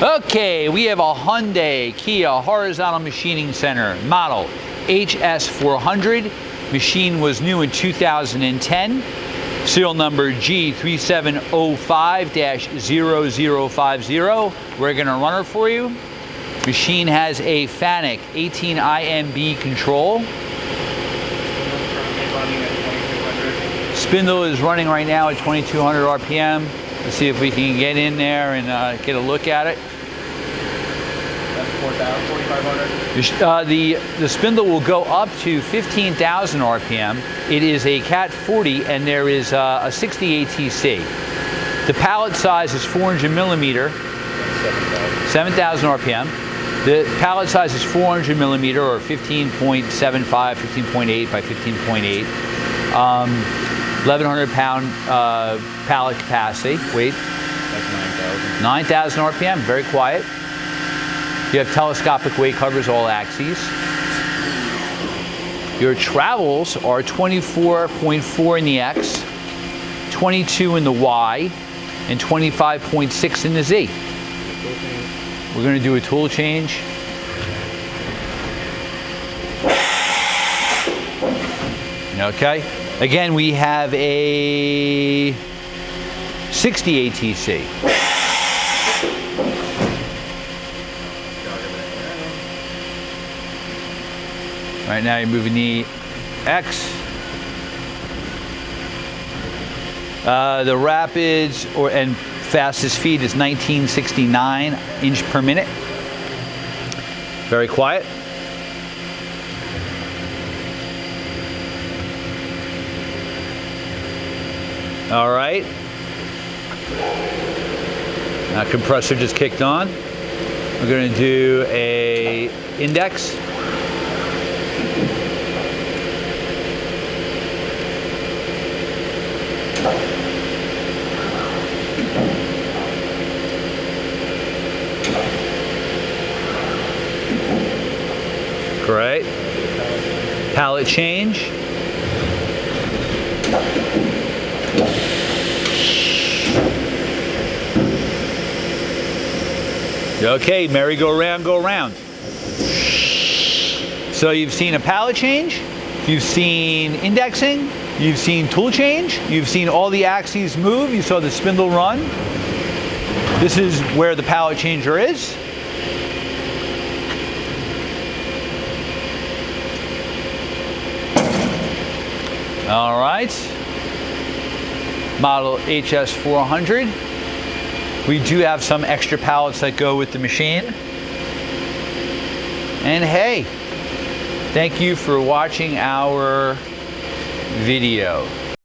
Okay, we have a Hyundai-Kia horizontal machining center, model HS400. Machine was new in 2010. Serial number G3705-0050. We're going to run her for you. Machine has a FANUC 18 IMB control. Spindle is running right now at 2200 RPM. Let's see if we can get in there and get a look at it. That's 4,500. The spindle will go up to 15,000 RPM. It is a Cat 40 and there is a 60 ATC. The pallet size is 400 millimeter, 7,000 RPM. The pallet size is 400 millimeter or 15.75, 15.8 by 15.8. 1,100 pound pallet capacity, weight. That's 9,000. 9,000 RPM, very quiet. You have telescopic weight, covers all axes. Your travels are 24.4 in the X, 22 in the Y, and 25.6 in the Z. We're going to do a tool change. Okay. Again, we have a 60 ATC. Right now you're moving the X. The rapids and fastest speed is 1969 inch per minute. Very quiet. All right. Now compressor just kicked on. We're going to do a index. Great. Pallet change. Okay, merry-go-round, go round. So you've seen a pallet change, you've seen indexing, you've seen tool change, you've seen all the axes move, you saw the spindle run. This is where the pallet changer is. All right, model HS400. We do have some extra pallets that go with the machine. And hey, thank you for watching our video.